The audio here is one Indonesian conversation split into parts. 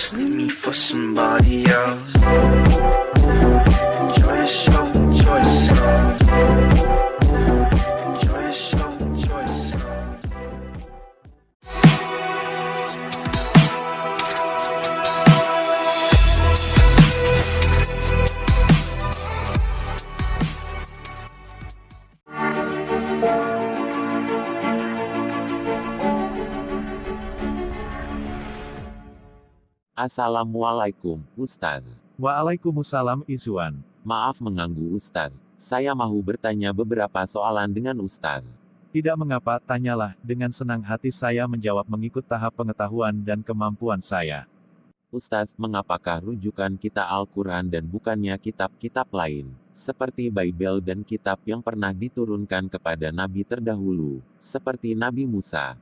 just leave me for somebody else. Enjoy yourself, enjoy yourself. Enjoy yourself, enjoy yourself. Assalamualaikum, Ustaz. Waalaikumsalam Izwan. Maaf mengganggu Ustaz. Saya mau bertanya beberapa soalan dengan Ustaz. Tidak mengapa, tanyalah, dengan senang hati saya menjawab mengikut tahap pengetahuan dan kemampuan saya. Ustaz, mengapakah rujukan kita Al-Quran dan bukannya kitab-kitab lain, seperti Bible dan kitab yang pernah diturunkan kepada Nabi terdahulu, seperti Nabi Musa?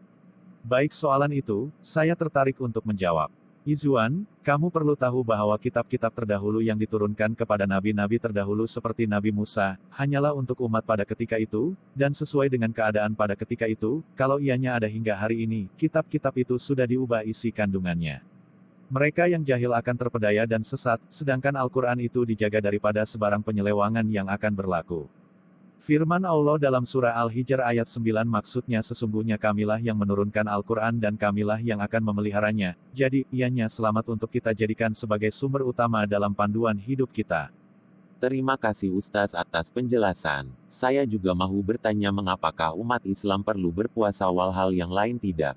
Baik, soalan itu, saya tertarik untuk menjawab. Izwan, kamu perlu tahu bahwa kitab-kitab terdahulu yang diturunkan kepada nabi-nabi terdahulu seperti Nabi Musa, hanyalah untuk umat pada ketika itu, dan sesuai dengan keadaan pada ketika itu, kalau ianya ada hingga hari ini, kitab-kitab itu sudah diubah isi kandungannya. Mereka yang jahil akan terpedaya dan sesat, sedangkan Al-Quran itu dijaga daripada sebarang penyelewangan yang akan berlaku. Firman Allah dalam surah Al-Hijr ayat 9 maksudnya sesungguhnya kamilah yang menurunkan Al-Quran dan kamilah yang akan memeliharanya, jadi ianya selamat untuk kita jadikan sebagai sumber utama dalam panduan hidup kita. Terima kasih Ustaz atas penjelasan. Saya juga mau bertanya mengapakah umat Islam perlu berpuasa walhal yang lain tidak?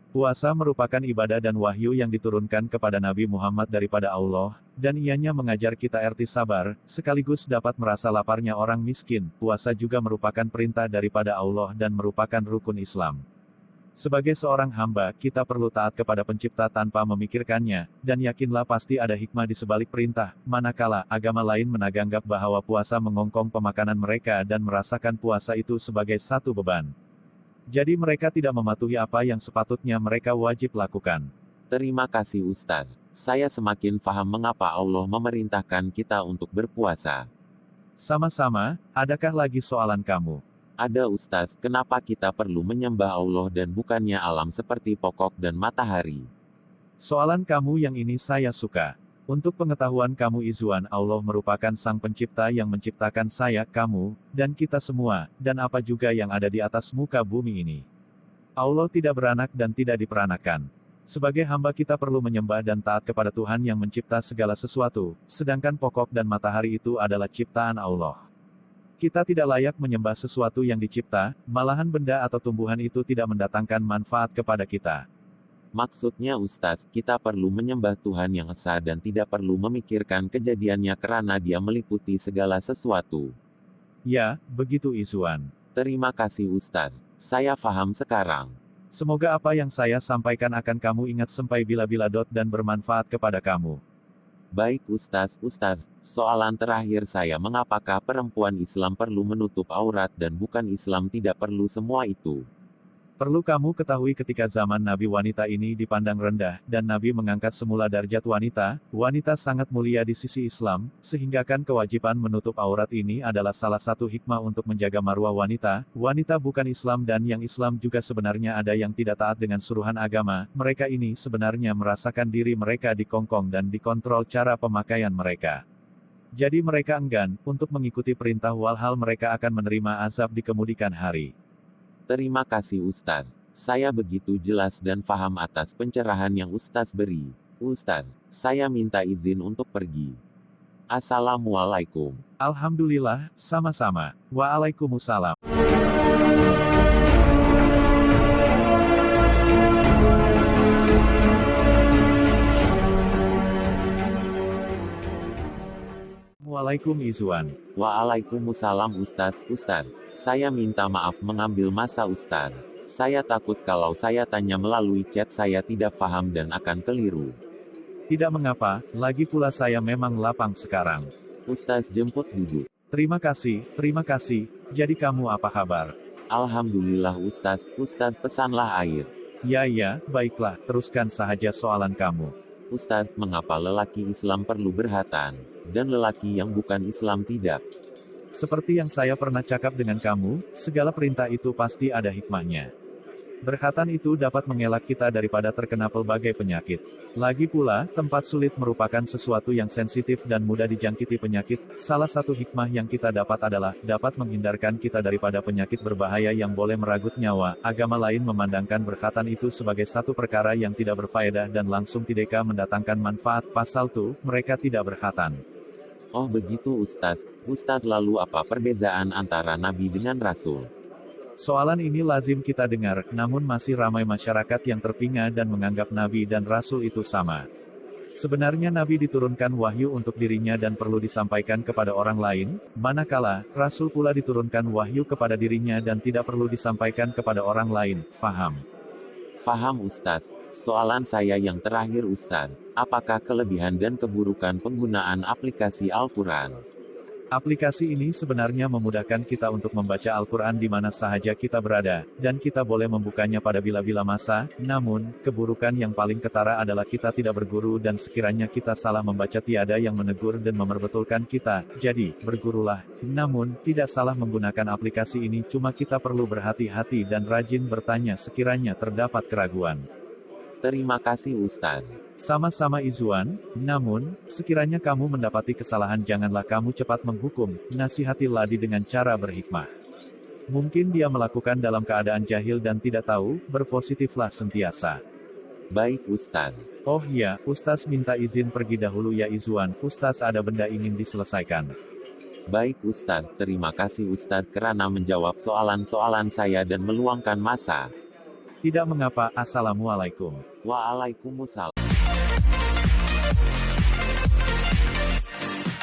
Puasa merupakan ibadah dan wahyu yang diturunkan kepada Nabi Muhammad daripada Allah, dan ianya mengajar kita erti sabar, sekaligus dapat merasa laparnya orang miskin. Puasa juga merupakan perintah daripada Allah dan merupakan rukun Islam. Sebagai seorang hamba, kita perlu taat kepada pencipta tanpa memikirkannya, dan yakinlah pasti ada hikmah di sebalik perintah, manakala agama lain menganggap bahwa puasa mengongkong pemakanan mereka dan merasakan puasa itu sebagai satu beban. Jadi mereka tidak mematuhi apa yang sepatutnya mereka wajib lakukan. Terima kasih Ustaz. Saya semakin paham mengapa Allah memerintahkan kita untuk berpuasa. Sama-sama, adakah lagi soalan kamu? Ada Ustaz, kenapa kita perlu menyembah Allah dan bukannya alam seperti pokok dan matahari? Soalan kamu yang ini saya suka. Untuk pengetahuan kamu Izwan, Allah merupakan sang pencipta yang menciptakan saya, kamu, dan kita semua, dan apa juga yang ada di atas muka bumi ini. Allah tidak beranak dan tidak diperanakan. Sebagai hamba kita perlu menyembah dan taat kepada Tuhan yang mencipta segala sesuatu, sedangkan pokok dan matahari itu adalah ciptaan Allah. Kita tidak layak menyembah sesuatu yang dicipta, malahan benda atau tumbuhan itu tidak mendatangkan manfaat kepada kita. Maksudnya Ustaz, kita perlu menyembah Tuhan yang esa dan tidak perlu memikirkan kejadiannya karena Dia meliputi segala sesuatu. Ya, begitu Izwan. Terima kasih Ustaz. Saya paham sekarang. Semoga apa yang saya sampaikan akan kamu ingat sampai bila-bila dan bermanfaat kepada kamu. Baik Ustaz, soalan terakhir saya, mengapakah perempuan Islam perlu menutup aurat dan bukan Islam tidak perlu semua itu? Perlu kamu ketahui ketika zaman Nabi wanita ini dipandang rendah, dan Nabi mengangkat semula darjat wanita, wanita sangat mulia di sisi Islam, sehingga kan kewajiban menutup aurat ini adalah salah satu hikmah untuk menjaga marwah wanita. Wanita bukan Islam dan yang Islam juga sebenarnya ada yang tidak taat dengan suruhan agama, mereka ini sebenarnya merasakan diri mereka dikongkong dan dikontrol cara pemakaian mereka. Jadi mereka enggan untuk mengikuti perintah walhal mereka akan menerima azab di kemudian hari. Terima kasih Ustaz. Saya begitu jelas dan paham atas pencerahan yang Ustaz beri. Ustaz, saya minta izin untuk pergi. Assalamualaikum. Alhamdulillah, sama-sama. Waalaikumsalam. Waalaikum Izwan. Waalaikumsalam Ustaz. Saya minta maaf mengambil masa Ustaz. Saya takut kalau saya tanya melalui chat saya tidak paham dan akan keliru. Tidak mengapa, lagi pula saya memang lapang sekarang. Ustaz jemput duduk. Terima kasih. Jadi kamu apa kabar? Alhamdulillah Ustaz, pesanlah air. Ya, baiklah, teruskan sahaja soalan kamu. Ustaz, mengapa lelaki Islam perlu berkhatan, dan lelaki yang bukan Islam tidak? Seperti yang saya pernah cakap dengan kamu, segala perintah itu pasti ada hikmahnya. Berkhatan itu dapat mengelak kita daripada terkena pelbagai penyakit. Lagi pula, tempat sulit merupakan sesuatu yang sensitif dan mudah dijangkiti penyakit. Salah satu hikmah yang kita dapat adalah, dapat menghindarkan kita daripada penyakit berbahaya yang boleh meragut nyawa. Agama lain memandangkan berkhatan itu sebagai satu perkara yang tidak berfaedah dan langsung tidak mendatangkan manfaat. Pasal 2, mereka tidak berkhatan. Oh begitu Ustaz. Ustaz, lalu apa perbedaan antara Nabi dengan Rasul? Soalan ini lazim kita dengar, namun masih ramai masyarakat yang terpinga dan menganggap Nabi dan Rasul itu sama. Sebenarnya Nabi diturunkan wahyu untuk dirinya dan perlu disampaikan kepada orang lain, manakala Rasul pula diturunkan wahyu kepada dirinya dan tidak perlu disampaikan kepada orang lain. Faham? Faham Ustaz. Soalan saya yang terakhir Ustaz, apakah kelebihan dan keburukan penggunaan aplikasi Al-Quran? Aplikasi ini sebenarnya memudahkan kita untuk membaca Al-Quran di mana sahaja kita berada, dan kita boleh membukanya pada bila-bila masa. Namun, keburukan yang paling ketara adalah kita tidak berguru dan sekiranya kita salah membaca tiada yang menegur dan memerbetulkan kita. Jadi, bergurulah. Namun, tidak salah menggunakan aplikasi ini, cuma kita perlu berhati-hati dan rajin bertanya sekiranya terdapat keraguan. Terima kasih Ustaz. Sama-sama Izwan, namun, sekiranya kamu mendapati kesalahan janganlah kamu cepat menghukum, nasihati Ladi dengan cara berhikmah. Mungkin dia melakukan dalam keadaan jahil dan tidak tahu, berpositiflah sentiasa. Baik Ustaz. Oh ya, Ustaz minta izin pergi dahulu ya Izwan, Ustaz ada benda ingin diselesaikan. Baik Ustaz, terima kasih Ustaz kerana menjawab soalan-soalan saya dan meluangkan masa. Tidak mengapa, Assalamualaikum. Waalaikumsalam.